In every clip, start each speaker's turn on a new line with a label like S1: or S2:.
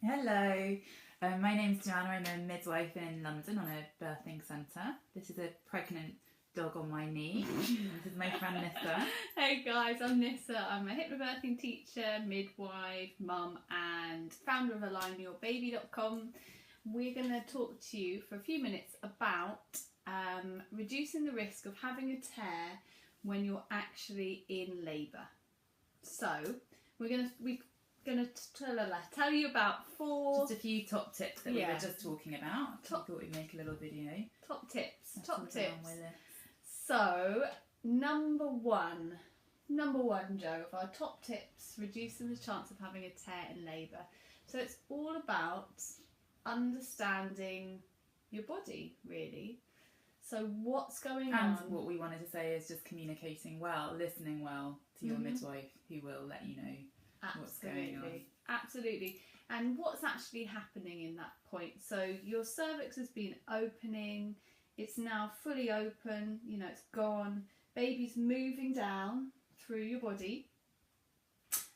S1: Hello, my name's Joanna. I'm a midwife in London on a birthing centre. This is a pregnant dog on my knee. This is my friend Nissa.
S2: Hey guys, I'm Nissa. I'm a hypnobirthing teacher, midwife, mum and founder of alignyourbaby.com. We're going to talk to you for a few minutes about reducing the risk of having a tear when you're actually in labour. So we're going to tell you about
S1: just a few top tips that we were just talking about. I thought we'd make a little video.
S2: Top tips. So number one, Joe, of our top tips reducing the chance of having a tear in labour. So it's all about understanding your body, really. So what's going on?
S1: And what we wanted to say is just communicating well, listening well to your midwife, who will let you know what's going on.
S2: Absolutely. And what's actually happening in that point. So your cervix has been opening, it's now fully open, you know, it's gone. Baby's moving down through your body,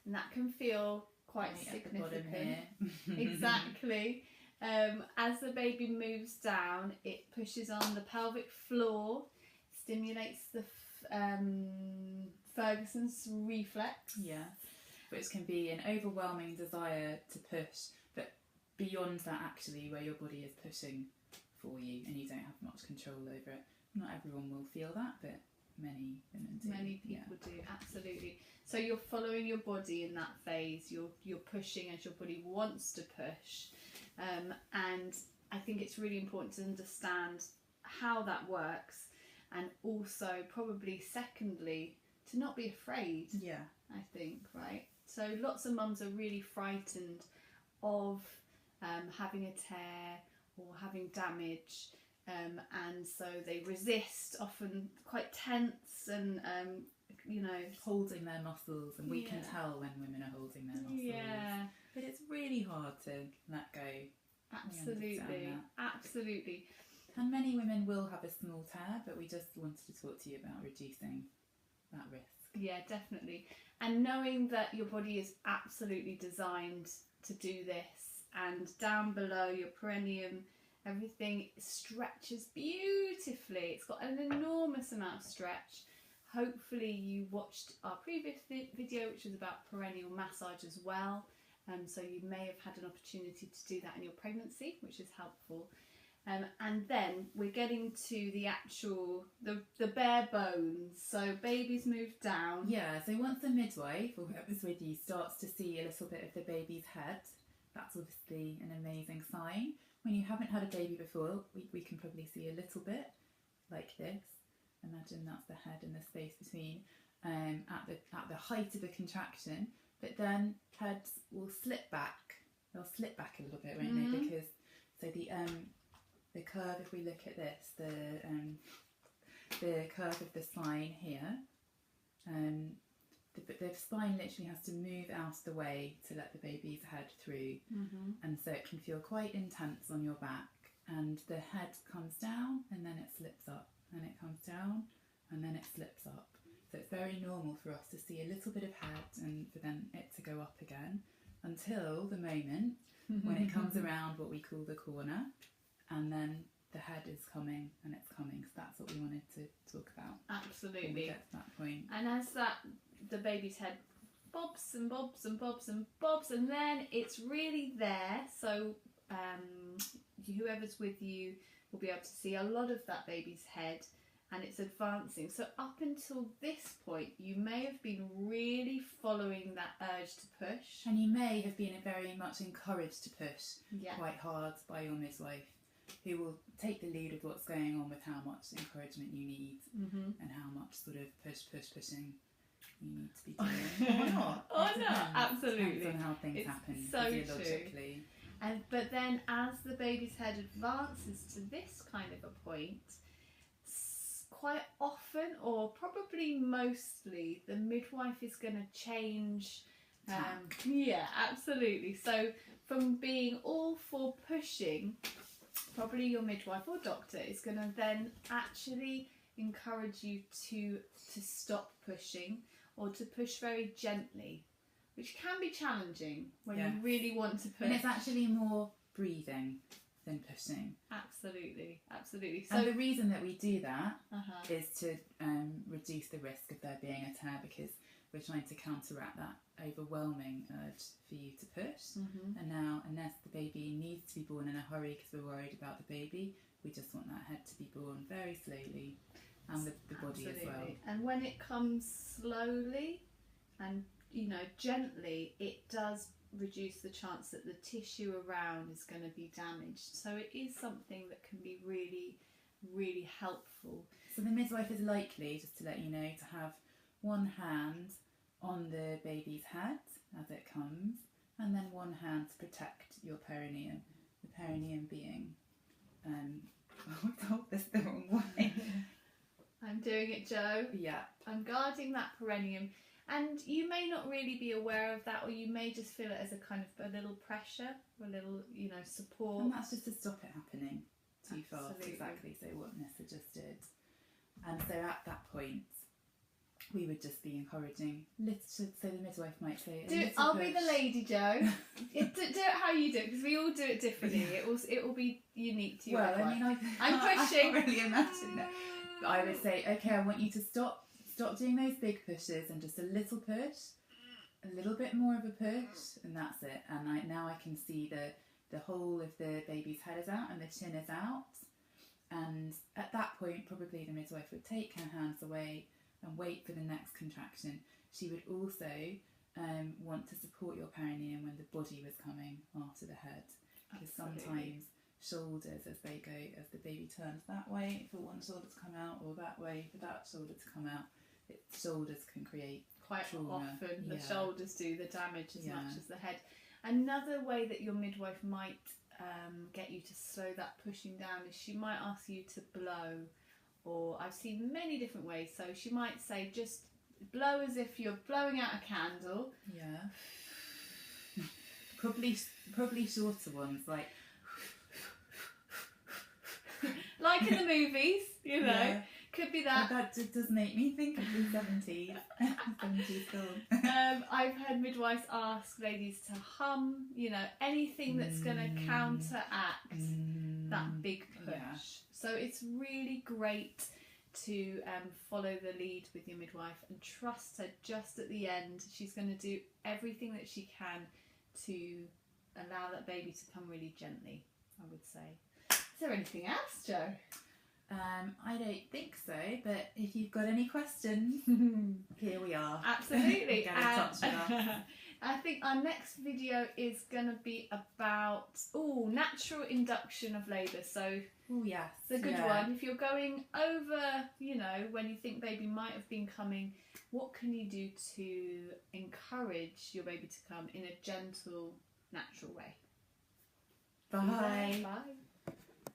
S2: and that can feel quite significant. Exactly. As the baby moves down, it pushes on the pelvic floor, stimulates the Ferguson's reflex.
S1: Yeah, which can be an overwhelming desire to push, but beyond that, actually, where your body is pushing for you and you don't have much control over it. Not everyone will feel that, but many women do.
S2: Many people do, absolutely. So you're following your body in that phase. You're pushing as your body wants to push, and I think it's really important to understand how that works, and also probably secondly to not be afraid.
S1: Yeah,
S2: I think, right? So lots of mums are really frightened of having a tear or having damage, and so they resist, often quite tense and you know,
S1: holding their muscles, and we can tell when women are holding their muscles.
S2: Yeah,
S1: but it's really hard to let go.
S2: Absolutely.
S1: And many women will have a small tear, but we just wanted to talk to you about reducing that risk.
S2: Yeah, definitely. And knowing that your body is absolutely designed to do this, and down below your perineum, everything stretches beautifully. It's got an enormous amount of stretch. Hopefully you watched our previous video, which was about perineal massage as well. So you may have had an opportunity to do that in your pregnancy, which is helpful. And then we're getting to the actual, the bare bones. So baby's moved down.
S1: Yeah, so once the midwife or whoever's with you starts to see a little bit of the baby's head, that's obviously an amazing sign. When you haven't had a baby before, we can probably see a little bit like this. Imagine that's the head and the space between at the height of a contraction, but then heads will slip back. They'll slip back a little bit, won't they? Because so the curve, if we look at this, the curve of the spine here, the spine literally has to move out of the way to let the baby's head through, and so it can feel quite intense on your back, and the head comes down and then it slips up, and it comes down and then it slips up. So it's very normal for us to see a little bit of head and for then it to go up again until the moment when it comes around what we call the corner, and then the head is coming and it's coming. So that's what we wanted to talk about.
S2: Absolutely.
S1: When we get to that point.
S2: And as the baby's head bobs and bobs and bobs and bobs, and then it's really there. So whoever's with you will be able to see a lot of that baby's head, and it's advancing. So up until this point, you may have been really following that urge to push.
S1: And you may have been very much encouraged to push quite hard by your midwife, who will take the lead of what's going on with how much encouragement you need and how much sort of pushing you need to be doing. Or not.
S2: Oh no, absolutely.
S1: Depends on how things happen physiologically.
S2: But then as the baby's head advances to this kind of a point, quite often, or probably mostly, the midwife is going to change. Yeah, absolutely. So from being all for pushing, probably your midwife or doctor is going to then actually encourage you to stop pushing, or to push very gently. which can be challenging when
S1: Yes.
S2: you really want to push.
S1: And it's actually more breathing than pushing.
S2: Absolutely, absolutely. So
S1: And the reason that we do that
S2: uh-huh.
S1: is to reduce the risk of there being a tear, because we're trying to counteract that overwhelming urge for you to push.
S2: Mm-hmm.
S1: And now, unless the baby needs to be born in a hurry because we're worried about the baby, we just want that head to be born very slowly, and with the body as well.
S2: And when it comes slowly and, you know, gently, it does reduce the chance that the tissue around is going to be damaged. So it is something that can be really, really helpful.
S1: So the midwife is likely, just to let you know, to have one hand on the baby's head as it comes, and then one hand to protect your perineum. The perineum being, I told this the wrong way.
S2: I'm doing it, Joe.
S1: Yeah.
S2: I'm guarding that perineum. And you may not really be aware of that, or you may just feel it as a kind of a little pressure, or a little, you know, support.
S1: And that's just to stop it happening too fast.
S2: Absolutely.
S1: Exactly. So what Nessa just did. And so at that point, we would just be encouraging. So the midwife might say,
S2: I'll be the lady, Joe. do it how you do it, because we all do it differently. It will be unique to you.
S1: Well, I mean,
S2: I'm pushing.
S1: I can't really imagine that. But I would say, okay, I want you to stop doing those big pushes and just a little push, a little bit more of a push, and that's it. And now I can see the whole of the baby's head is out and the chin is out. And at that point, probably the midwife would take her hands away and wait for the next contraction. She would also want to support your perineum when the body was coming after the head, because sometimes shoulders, as the baby turns that way for one shoulder to come out, or that way for that shoulder to come out, shoulders can create
S2: quite
S1: trauma.
S2: Often the shoulders do the damage as much as the head. Another way that your midwife might get you to slow that pushing down is she might ask you to blow, or I've seen many different ways. So she might say, just blow as if you're blowing out a candle.
S1: Yeah. Probably shorter ones, like
S2: like in the movies, you know. Yeah. Could be that.
S1: That just does make me think of the 70s. 70s film.
S2: I've heard midwives ask ladies to hum, you know, anything that's going to counteract that big push. Yeah. So it's really great to follow the lead with your midwife and trust her just at the end. She's going to do everything that she can to allow that baby to come really gently, I would say. Is there anything else, Joe?
S1: I don't think so, but if you've got any questions, here we are.
S2: Absolutely.
S1: Get in touch with us.
S2: I think our next video is going to be about natural induction of labour. So
S1: yes,
S2: the good one. If you're going over, you know, when you think baby might have been coming, what can you do to encourage your baby to come in a gentle, natural way?
S1: Bye.
S2: Bye.